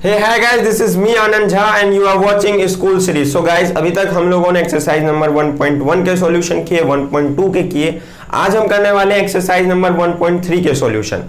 Hey hi guys, this is me Anand Jha and you are watching school series. So guys, अभी तक हम लोगों ने एक्सरसाइज नंबर 1.1 के सॉल्यूशन किए, 1.2 के किए। आज हम करने वाले हैं एक्सरसाइज नंबर 1.3 के सॉल्यूशन।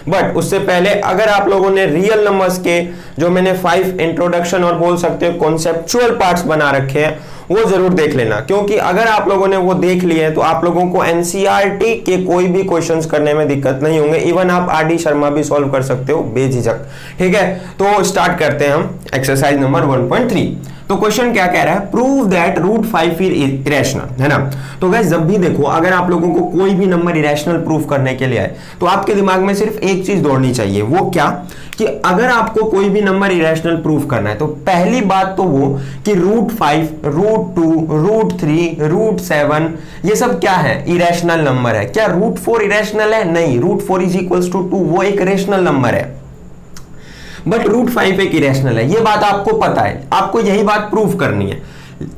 बट उससे पहले अगर आप लोगों ने रियल नंबर्स के जो मैंने 5 इंट्रोडक्शन और बोल सकते हो कॉन्सेप्चुअल पार्ट्स बना रखे हैं वो जरूर देख लेना, क्योंकि अगर आप लोगों ने वो देख लिए हैं तो आप लोगों को एनसीईआरटी के कोई भी क्वेश्चंस करने में दिक्कत नहीं होंगे। इवन आप आरडी शर्मा भी सॉल्व कर सकते हो बेझिझक। ठीक है, तो स्टार्ट करते हैं हम एक्सरसाइज नंबर 1.3। तो क्वेश्चन क्या कह रहा है, prove that root 5 is irrational, है ना। तो गाइस जब भी देखो, अगर आप लोगों को कोई भी नंबर इरेशनल प्रूव करने के लिए आए तो आपके दिमाग में सिर्फ एक चीज दौड़नी चाहिए। वो क्या कि अगर आपको कोई भी नंबर इरेशनल प्रूव करना है तो पहली बात तो वो कि रूट 5, रूट 2, रूट 3, रूट 7 ये सब क्या है, इरेशनल नंबर है। क्या रूट 4 इरेशनल है? नहीं, रूट 4 इज इक्वल्स टू 2, वो एक रेशनल नंबर है। बट रूट 5 एक इरेशनल है, ये बात आपको पता है, आपको यही बात प्रूव करनी है।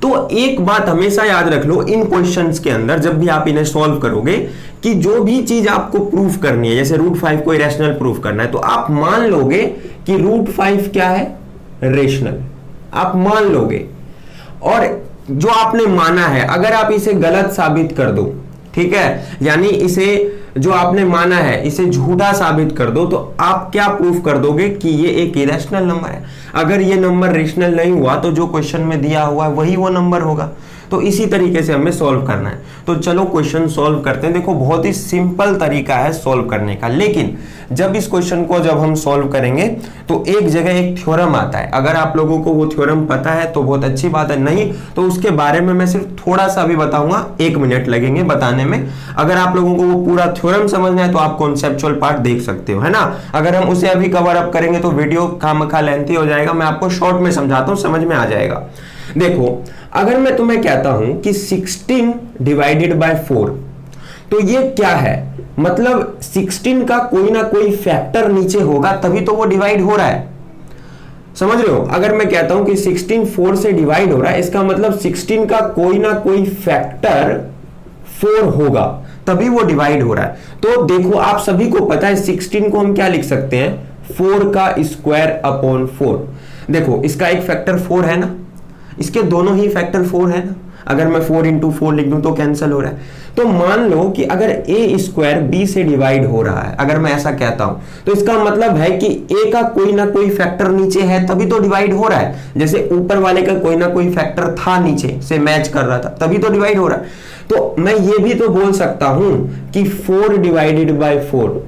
तो एक बात हमेशा याद रख लो इन क्वेश्चंस के अंदर, जब भी आप इन्हें सॉल्व करोगे, कि जो भी चीज आपको प्रूव करनी है, जैसे रूट 5 को इरेशनल प्रूव करना है, तो आप मान लोगे कि रूट 5 क्या है, रेशनल। आप मान लोगे, और जो आपने माना है अगर आप इसे गलत साबित कर दो, ठीक है, यानी इसे जो आपने माना है इसे झूठा साबित कर दो, तो आप क्या प्रूफ कर दोगे कि ये एक इरेशनल नंबर है। अगर ये नंबर रेशनल नहीं हुआ तो जो क्वेश्चन में दिया हुआ है वही वो नंबर होगा। तो इसी तरीके से हमें सॉल्व करना है। तो चलो क्वेश्चन सॉल्व करते हैं। देखो बहुत ही सिंपल तरीका है सॉल्व करने का, लेकिन जब इस क्वेश्चन को जब हम सॉल्व करेंगे तो एक जगह एक थ्योरम आता है। अगर आप लोगों को वो थ्योरम पता है तो बहुत अच्छी बात है, नहीं तो उसके बारे में मैं सिर्फ थोड़ा सा भी बताऊंगा, 1 मिनट लगेंगे बताने में। अगर आप लोगों को वो पूरा थ्योरम समझना है तो आप कॉन्सेप्चुअल पार्ट देख सकते हो, है ना। अगर हम उसे अभी कवर अप करेंगे तो वीडियो खामखा लेंथी हो जाएगा। मैं आपको शॉर्ट में समझाता हूं, समझ में आ जाएगा। देखो अगर मैं तुम्हें कहता हूं कि 16 डिवाइडेड बाय 4, तो ये क्या है, मतलब 16 का कोई ना कोई फैक्टर नीचे होगा तभी तो वो डिवाइड हो रहा है। समझ रहे हो, अगर मैं कहता हूं कि 16 4 से डिवाइड हो रहा है, इसका मतलब 16 का कोई ना कोई फैक्टर 4 होगा तभी वो डिवाइड हो रहा है। तो देखो आप सभी को पता है 16 को हम क्या लिख सकते हैं, 4 का स्क्वायर अपॉन 4। देखो इसका एक फैक्टर 4 है ना, इसके दोनों ही फैक्टर 4 है ना। अगर मैं 4 इंटू 4 लिख दूं तो कैंसिल हो रहा है। तो मान लो कि अगर a स्क्वायर b से डिवाइड हो रहा है, अगर मैं ऐसा कहता हूं तो इसका मतलब है कि a का कोई ना कोई फैक्टर नीचे है तभी तो डिवाइड हो रहा है। जैसे ऊपर वाले का कोई ना कोई फैक्टर था नीचे से मैच कर रहा था तभी तो डिवाइड हो रहा है। तो मैं ये भी तो बोल सकता हूं कि 4 डिवाइडेड बाय 4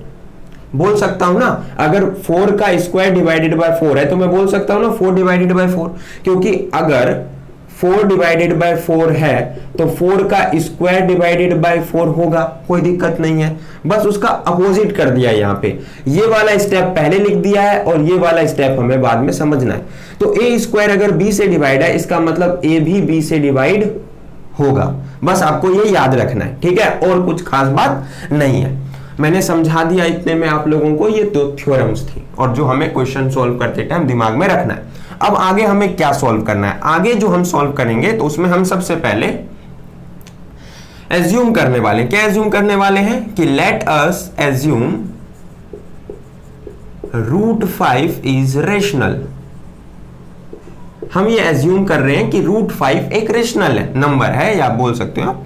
बोल सकता हूं ना। अगर 4 का स्क्वायर डिवाइडेड बाय 4 है तो मैं बोल सकता हूं ना 4 डिवाइडेड बाय 4, क्योंकि अगर 4 डिवाइडेड बाय 4 है तो 4 का स्क्वायर डिवाइडेड बाय 4 होगा, कोई दिक्कत नहीं है। बस उसका अपोजिट कर दिया यहाँ पे, ये वाला स्टेप पहले लिख दिया है और ये वाला स्टेप हमें बाद में समझना है। तो a स्क्वायर अगर b से डिवाइड है, इसका मतलब a भी b से डिवाइड होगा। बस आपको ये याद रखना है, ठीक है, और कुछ खास बात नहीं है। मैंने समझा दिया इतने में आप लोगों को, ये दो थ्योरम्स थी और जो हमें क्वेश्चन सॉल्व करते टाइम दिमाग में रखना है। अब आगे हमें क्या सॉल्व करना है, आगे जो हम सॉल्व करेंगे तो उसमें हम सबसे पहले एज्यूम करने वाले, क्या एज्यूम करने वाले हैं कि let us assume root 5 is rational. हम ये एज्यूम कर रहे हैं कि रूट 5 एक रेशनल नंबर है, या बोल सकते हो आप।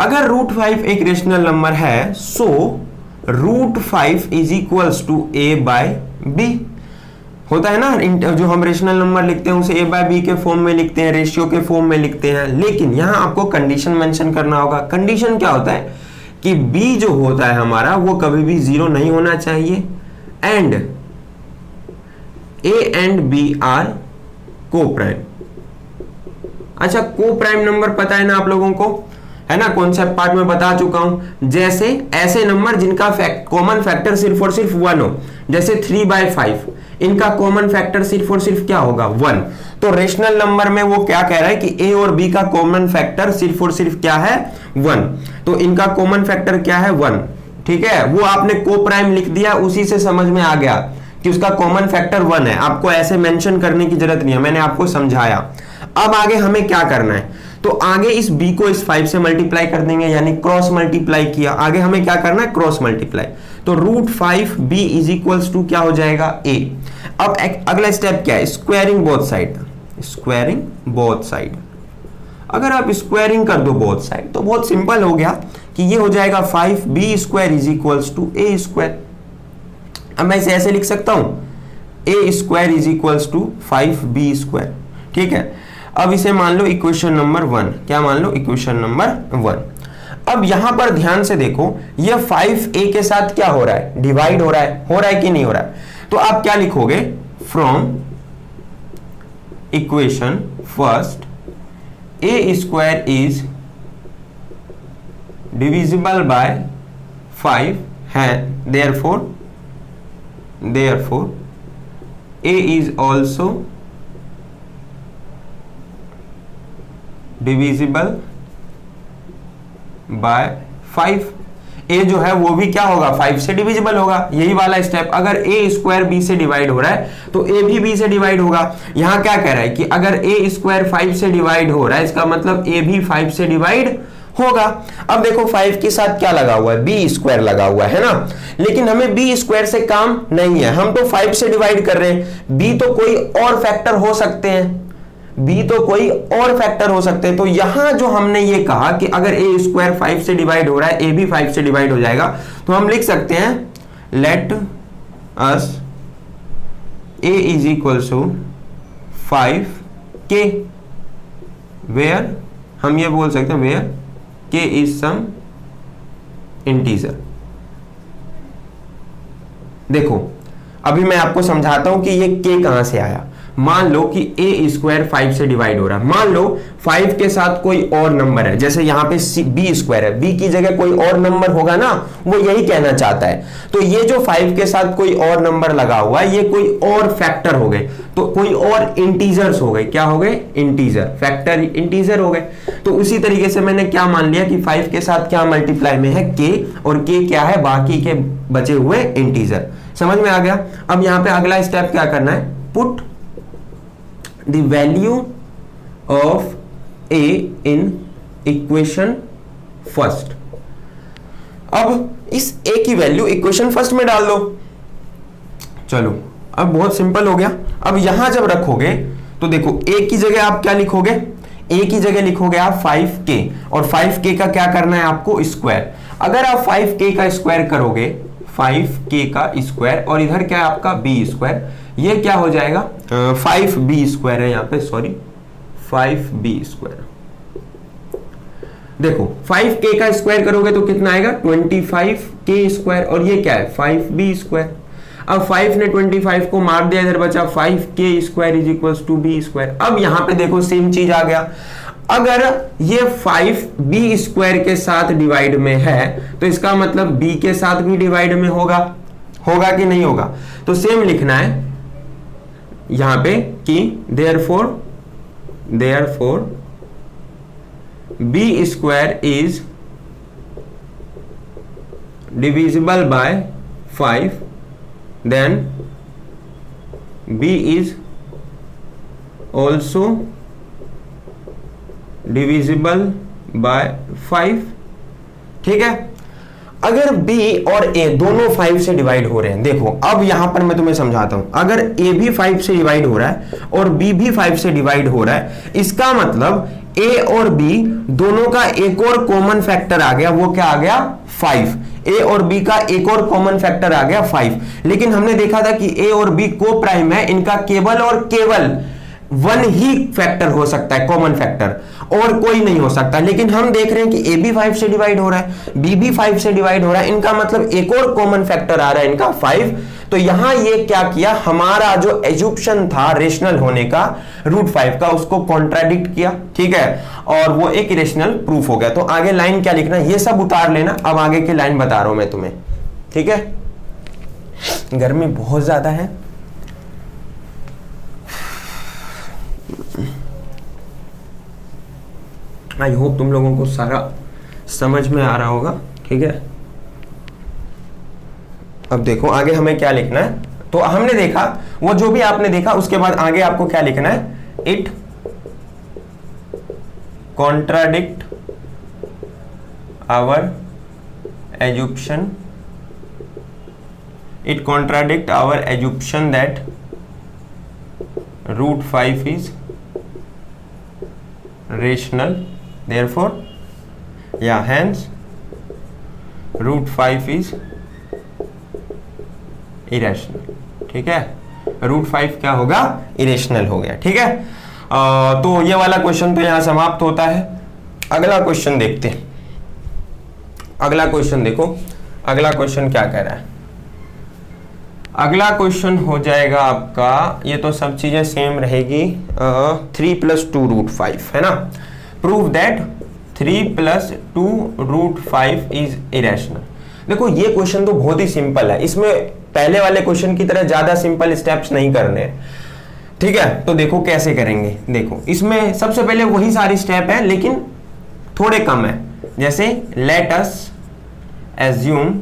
अगर रूट 5 एक रेशनल नंबर है so root 5 is equals to a by b। होता है ना, जो हम रेशनल नंबर लिखते हैं उसे a बाय b के फॉर्म में लिखते हैं, रेशियो के फॉर्म में लिखते हैं। लेकिन यहां आपको कंडीशन मेंशन करना होगा। कंडीशन क्या होता है कि b जो होता है हमारा वो कभी भी 0 नहीं होना चाहिए, and a and b are coprime. अच्छा, को प्राइम नंबर पता है ना आप लोगों को, है ना, कॉन्सेप्ट पार्ट में बता चुका हूं। जैसे ऐसे नंबर जिनका कॉमन फैक्टर सिर्फ और सिर्फ 1 हो, जैसे 3/5, इनका कॉमन फैक्टर सिर्फ और सिर्फ क्या होगा, 1। तो रेशनल नंबर में वो क्या कह रहा है कि a और b का कॉमन फैक्टर सिर्फ और सिर्फ क्या है, 1। तो इनका कॉमन फैक्टर क्या है, 1। ठीक है, वो आपने को प्राइम लिख दिया, उसी से समझ में आ गया कि उसका कॉमन फैक्टर 1 है। आपको ऐसे मेंशन करने की जरूरत नहीं है, मैंने आपको समझाया। अब आगे हमें क्या करना है, तो आगे इस b को इस 5 से मल्टीप्लाई कर देंगे, यानी क्रॉस मल्टीप्लाई किया। आगे हमें क्या करना है, क्रॉस मल्टीप्लाई। तो √5b इज इक्वल्स टू क्या हो जाएगा a। अब अगला स्टेप क्या है, squaring both side, squaring both side. अगर आप स्क्वायरिंग कर दो बोथ साइड तो बहुत सिंपल हो गया कि ये हो जाएगा 5b square is equals to a square. अब मैं इसे ऐसे लिख सकता हूं a square is equals to 5b square, ठीक है। अब इसे मान लो इक्वेशन नंबर 1, क्या मान लो, इक्वेशन नंबर 1। अब यहां पर ध्यान से देखो, यह 5a के साथ क्या हो रहा है, डिवाइड हो रहा है कि नहीं हो रहा है। तो आप क्या लिखोगे, from equation first a square is divisible by 5 है, therefore a is also divisible by 5। a जो है वो भी क्या होगा, 5 से डिविजिबल होगा, यही वाला स्टेप। अगर a स्क्वायर b से डिवाइड हो रहा है तो a भी b से डिवाइड होगा। यहां क्या कह रहा है कि अगर a स्क्वायर 5 से डिवाइड हो रहा है, इसका मतलब a भी 5 से डिवाइड होगा। अब देखो 5 के साथ क्या लगा हुआ है, b स्क्वायर लगा हुआ है ना, लेकिन हमें b स्क्वायर से काम नहीं है, हम तो 5 से डिवाइड कर रहे हैं। b तो कोई और फैक्टर हो सकते हैं, b तो कोई और फैक्टर हो सकते हैं। तो यहां जो हमने ये कहा कि अगर a स्क्वायर 5 से डिवाइड हो रहा है, a भी 5 से डिवाइड हो जाएगा, तो हम लिख सकते हैं let us a is equal to 5k, where हम ये बोल सकते हैं where k is some integer. देखो अभी मैं आपको समझाता हूं कि ये k कहां से आया। मान लो कि a स्क्वायर 5 से डिवाइड हो रहा है, मान लो 5 के साथ कोई और नंबर है, जैसे यहां पे b स्क्वायर है, b की जगह कोई और नंबर होगा ना, वो यही कहना चाहता है। तो ये जो 5 के साथ कोई और नंबर लगा हुआ है, ये कोई और फैक्टर हो गए, तो कोई और इंटीजर्स हो गए, क्या हो गए, इंटीजर, फैक्टर इंटीजर हो गए। तो उसी तरीके से मैंने क्या मान लिया कि 5 के साथ क्या मल्टीप्लाई में है, k, और k क्या है, बाकी के बचे हुए इंटीजर। समझ में आ गया। अब यहां पे अगला स्टेप क्या करना है, put the value of a in equation first। अब इस a की वैल्यू इक्वेशन फर्स्ट में डाल दो। चलो अब बहुत सिंपल हो गया। अब यहां जब रखोगे तो देखो a की जगह आप क्या लिखोगे, a की जगह लिखोगे आप 5k, और 5k का क्या करना है आपको, स्क्वायर। अगर आप 5k का स्क्वायर करोगे, 5k का स्क्वायर, और इधर क्या है आपका b स्क्वायर, ये क्या हो जाएगा, 5b स्क्वायर है यहाँ पे, सॉरी 5b स्क्वायर। देखो 5k का स्क्वायर करोगे तो कितना आएगा, 25k स्क्वायर, और ये क्या है, 5b स्क्वायर। अब 5 ने 25 को मार दिया, इधर बचा 5k square is equals to b square. अब यहां पे देखो सेम चीज आ गया। अगर ये 5b स्क्वायर के साथ डिवाइड में है तो इसका मतलब b के साथ भी डिवाइड में होगा कि नहीं होगा। तो सेम लिखना है यहां पे कि therefore b square is divisible by 5, then b is also divisible by 5। ठीक है। अगर b और a दोनों 5 से डिवाइड हो रहे हैं, देखो अब यहां पर मैं तुम्हें समझाता हूं, अगर a भी 5 से डिवाइड हो रहा है और b भी 5 से डिवाइड हो रहा है, इसका मतलब a और b दोनों का एक और कॉमन फैक्टर आ गया, वो क्या आ गया, 5। a और b का एक और कॉमन फैक्टर आ गया 5। लेकिन हमने देखा था कि a और b को प्राइम है, इनका केवल और केवल 1 ही फैक्टर हो सकता है, कॉमन फैक्टर, और कोई नहीं हो सकता। लेकिन हम देख रहे हैं कि a भी 5 से डिवाइड हो रहा है, b भी 5 से डिवाइड हो रहा है, इनका मतलब एक और कॉमन फैक्टर आ रहा है इनका 5। तो यहां ये क्या किया, हमारा जो एज्यूप्शन था रेशनल होने का √5 का, उसको कॉन्ट्राडिक्ट किया। ठीक है, और वो एक इरेशनल प्रूफ हो गया। तो आगे लाइन क्या लिखना है ये सब उतार लेना, अब आगे की लाइन बता रहा हूं मैं तुम्हें। ठीक है, गर्मी बहुत ज्यादा है। आई होप तुम लोगों को सारा समझ में आ रहा होगा। ठीक है, अब देखो आगे हमें क्या लिखना है। तो हमने देखा वो जो भी आपने देखा, उसके बाद आगे आपको क्या लिखना है, it contradict our assumption it contradict our assumption that root 5 is rational, therefore yeah hence root 5 is irrational। ठीक है, रूट 5 क्या होगा, इरेशनल हो गया। ठीक है, तो ये वाला क्वेश्चन तो यहां समाप्त होता है। अगला क्वेश्चन देखते हैं। अगला क्वेश्चन देखो, अगला क्वेश्चन क्या कह रहा है। अगला क्वेश्चन हो जाएगा आपका, ये तो सब चीजें सेम रहेगी, 3 + 2 √5 है ना। Prove that 3 + 2 √5 is irrational. देखो ये क्वेश्चन तो बहुत ही सिंपल है, इसमें पहले वाले क्वेश्चन की तरह ज्यादा सिंपल स्टेप्स नहीं करने हैं। ठीक है, तो देखो कैसे करेंगे। देखो इसमें सबसे पहले वही सारी स्टेप है लेकिन थोड़े कम है। जैसे let us assume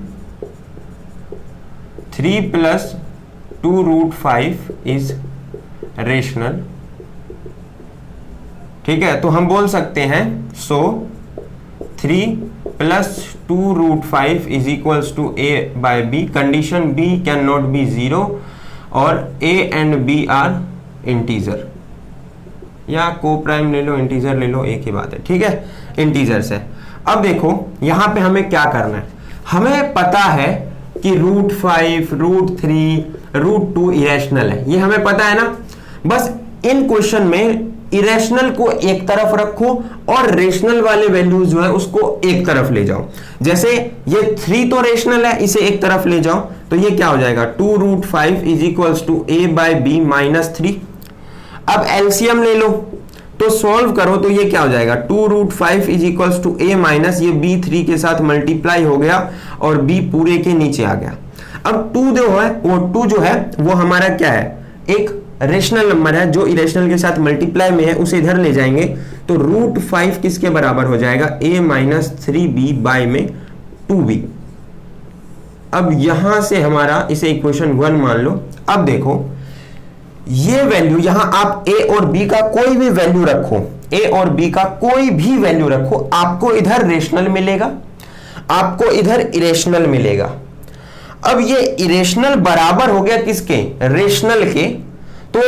3 + 2 √5 is rational. ठीक है, तो हम बोल सकते हैं so 3 + 2 √5 is equals to a/b। Condition b can not be 0 और a and b are integer, या को प्राइम ले लो इंटीजर ले लो, एक ही बात है। ठीक है, इंटीजर्स है। अब देखो यहां पे हमें क्या करना है, हमें पता है कि √5 √3 √2 इरेशनल है, ये हमें पता है ना। बस इन क्वेश्चन में इरेशनल को एक तरफ रखो और रेशनल वाले वैल्यूज जो है उसको एक तरफ ले जाओ। जैसे ये 3 तो रेशनल है, इसे एक तरफ ले जाओ तो ये क्या हो जाएगा, 2 √5 इज इक्वल्स टू a/b -3। अब एलसीएम ले लो तो सॉल्व करो तो ये क्या हो जाएगा, 2 √5 is equals to a minus ये b 3 के साथ मल्टीप्लाई हो गया और b पूरे के नीचे आ गया। अब 2 जो है वो 2 जो है वो हमारा क्या है, एक रेशनल नंबर है जो इरेशनल के साथ मल्टीप्लाई में है, उसे इधर ले जाएंगे तो √5 किसके बराबर हो जाएगा, a -3b बाय में 2b। अब यहां से हमारा इसे इक्वेशन 1 मान लो। अब देखो ये वैल्यू यहां आप a और b का कोई भी वैल्यू रखो, a और b का कोई भी वैल्यू रखो, आपको इधर रेशनल मिलेगा, आपको इधर इरेशनल मिलेगा। अब ये इरेशनल बराबर हो गया किसके, रेशनल के। तो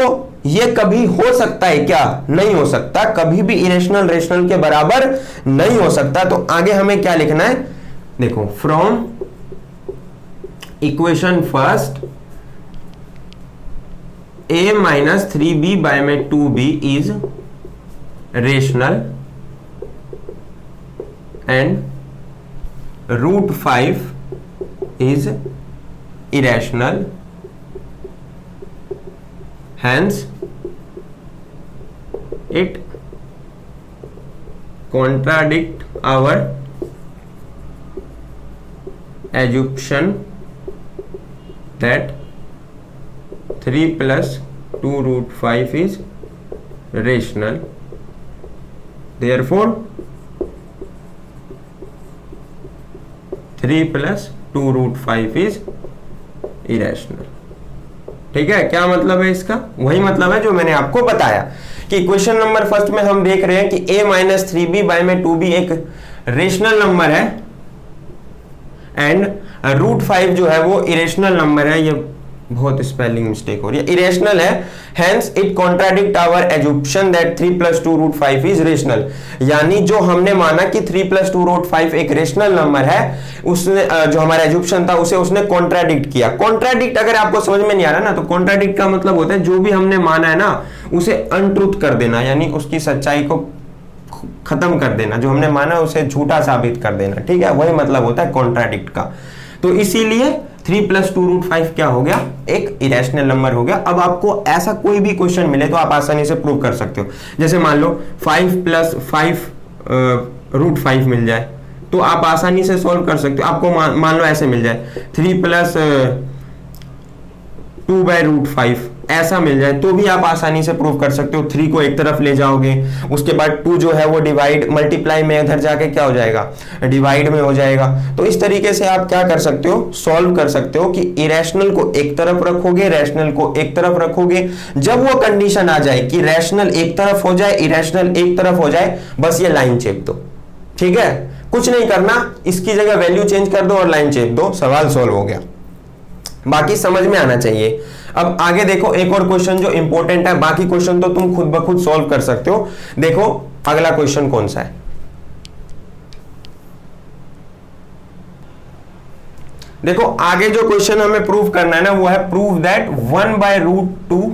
ये कभी हो सकता है क्या, नहीं हो सकता, कभी भी इरेशनल रेशनल के बराबर नहीं हो सकता। तो आगे हमें क्या लिखना है, देखो from equation first a -3b by में 2b is rational and √5 is irrational, hence it contradict our assumption that 3 + 2 √5 is rational, therefore 3 + 2 √5 is irrational. ठीक है, क्या मतलब है इसका, वही मतलब है जो मैंने आपको बताया कि क्वेश्चन नंबर फर्स्ट में हम देख रहे हैं कि a -3b बाय में 2b एक रेशनल नंबर है एंड √5 जो है वो इरेशनल नंबर है। ये बहुत स्पेलिंग मिस्टेक हो रही है, इरेशनल है, hence it contradict our assumption that 3 + 2 √5 is rational. यानी जो हमने माना कि 3 + 2 √5 एक रेशनल नंबर है, उसने जो हमारा एजुप्शन था उसे उसने कॉन्ट्राडिक्ट किया। कॉन्ट्राडिक्ट अगर आपको समझ में नहीं आ रहा ना, तो कॉन्ट्राडिक्ट का मतलब होता है जो भी हमने माना है ना उसे अनट्रूथ कर देना, यानी उसकी सच्चाई को खत्म कर देना, जो हमने माना उसे झूठा साबित कर देना। ठीक है, वही मतलब होता है कॉन्ट्राडिक्ट का। तो इसीलिए 3 + 2 √5 क्या हो गया, एक इरेशनल नंबर हो गया। अब आपको ऐसा कोई भी क्वेश्चन मिले तो आप आसानी से प्रूव कर सकते हो। जैसे मान लो 5 + 5 √5 मिल जाए तो आप आसानी से सॉल्व कर सकते हो। आपको मान लो ऐसे मिल जाए 3 + 2 बाय √5 ऐसा मिल जाए तो भी आप आसानी से प्रूव कर सकते हो। 3 को एक तरफ ले जाओगे, उसके बाद 2 जो है वो डिवाइड मल्टीप्लाई में इधर जाके क्या हो जाएगा, डिवाइड में हो जाएगा। तो इस तरीके से आप क्या कर सकते हो, सॉल्व कर सकते हो कि इरेशनल को एक तरफ रखोगे, रैशनल को एक तरफ रखोगे। जब वो कंडीशन आ जाए कि रैशनल एक तरफ हो जाए, इरेशनल एक तरफ हो जाए, बस ये लाइन चेप दो। ठीक है, कुछ नहीं करना, इसकी जगह वैल्यू चेंज कर दो और लाइन चेप दो, सवाल सॉल्व हो गया। बाकी समझ में आना चाहिए। अब आगे देखो एक और क्वेश्चन जो इंपॉर्टेंट है, बाकी क्वेश्चन तो तुम खुद ब खुद सॉल्व कर सकते हो। देखो अगला क्वेश्चन कौन सा है, देखो आगे जो क्वेश्चन हमें प्रूव करना है ना वो है प्रूव दैट 1/√2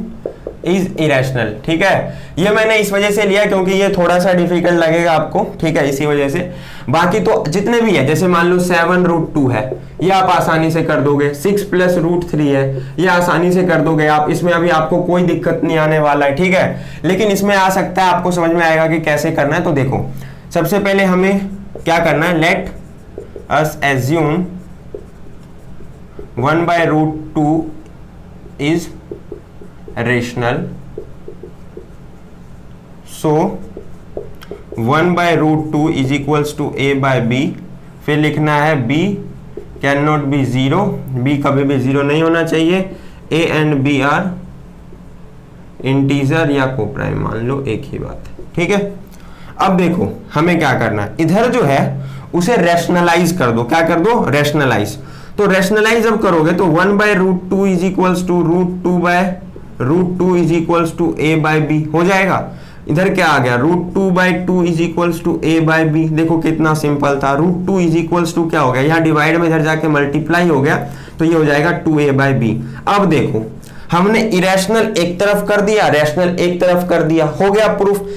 इज इरेशनल। ठीक है, ये मैंने इस वजह से लिया क्योंकि ये थोड़ा सा डिफिकल्ट लगेगा आपको, ठीक है, इसी वजह से। बाकी तो जितने भी है, जैसे मान लो 7√2 है, ये आप आसानी से कर दोगे। 6 + √3 है, ये आसानी से कर दोगे आप, इसमें अभी आपको कोई दिक्कत नहीं आने वाला है। ठीक है, लेकिन इसमें आ सकता है, आपको समझ में आएगा कि कैसे करना है। तो देखो सबसे पहले हमें क्या करना है, late us assume 1/√2 is rational, so 1/√2 is equals to a/b। फिर लिखना है b can not be 0, b कभी भी 0 नहीं होना चाहिए। a and b are integer या कोप्राइम, मान लो एक ही बात है। ठीक है, अब देखो हमें क्या करना है, इधर जो है उसे रैशनलाइज कर दो। क्या कर दो, रैशनलाइज। तो रैशनलाइज जब करोगे तो 1/√2 is equals to √2/√2 is equals to a/b हो जाएगा। इधर क्या आ गया, √2/2 इज इक्वल्स टू a/b। देखो कितना सिंपल था, √2 इज इक्वल्स टू क्या हो गया, यहाँ डिवाइड में इधर जाके मल्टीप्लाई हो गया, तो ये हो जाएगा 2a/b। अब देखो हमने इरेशनल एक तरफ कर दिया, रैशनल एक तरफ कर दिया, हो गया प्रूफ।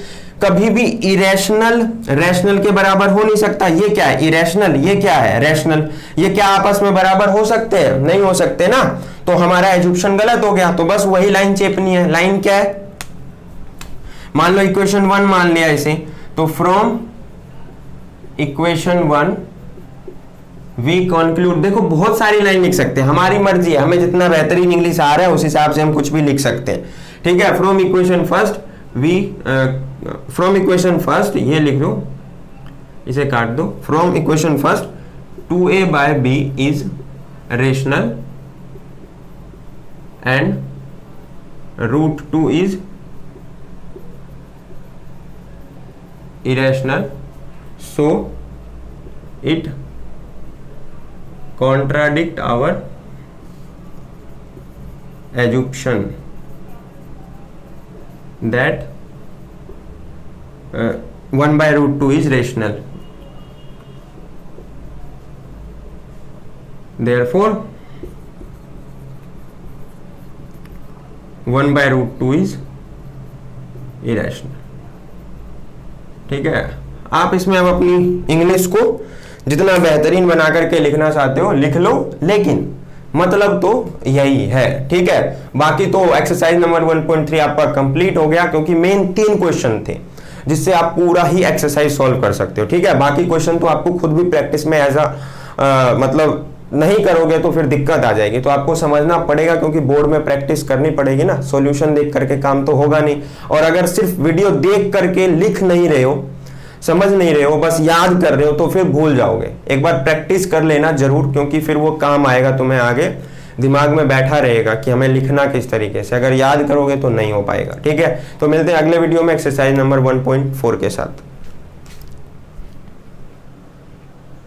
कभी भी इरेशनल रैशनल के बराबर हो नहीं सकता। ये क्या है, इरेशनल, ये क्या है, रैशनल। ये क्या आपस में बराबर हो सकते हैं, नहीं हो सकते ना, तो हमारा एजुप्शन गलत हो गया। तो बस वही लाइन चेपनी है। लाइन क्या है, मान लो इक्वेशन 1 मान लिया इसे, तो फ्रॉम इक्वेशन 1 वी कंक्लूड। देखो बहुत सारी लाइन लिख सकते हैं, हमारी मर्जी है, हमें जितना बेहतरीन इंग्लिश आ रहा है उस हिसाब से हम कुछ भी लिख सकते हैं। ठीक है, from equation first from equation first ये लिख दो, इसे काट दो। From equation first 2a/b is rational and √2 is irrational, so it contradict our assumption that 1/√2 is rational. Therefore 1/√2 is irrational. ठीक है, आप इसमें अब अपनी इंग्लिश को जितना बेहतरीन बना करके लिखना चाहते हो लिख लो, लेकिन मतलब तो यही है। ठीक है, बाकी तो एक्सरसाइज नंबर 1.3 आपका कंप्लीट हो गया, क्योंकि मेन 3 क्वेश्चन थे जिससे आप पूरा ही एक्सरसाइज सॉल्व कर सकते हो। ठीक है, बाकी क्वेश्चन तो आपको खुद भी प्रैक्टिस में एज मतलब नहीं करोगे तो फिर दिक्कत आ जाएगी, तो आपको समझना पड़ेगा, क्योंकि बोर्ड में प्रैक्टिस करनी पड़ेगी ना, सॉल्यूशन देख करके काम तो होगा नहीं। और अगर सिर्फ वीडियो देख करके लिख नहीं रहे हो, समझ नहीं रहे हो, बस याद कर रहे हो, तो फिर भूल जाओगे। एक बार प्रैक्टिस कर लेना जरूर, क्योंकि फिर वो काम आएगा तुम्हें, आगे दिमाग में बैठा रहेगा कि हमें लिखना किस तरीके से। अगर याद करोगे तो नहीं हो पाएगा। ठीक है, तो मिलते हैं अगले वीडियो में एक्सरसाइज नंबर 1.4 के साथ।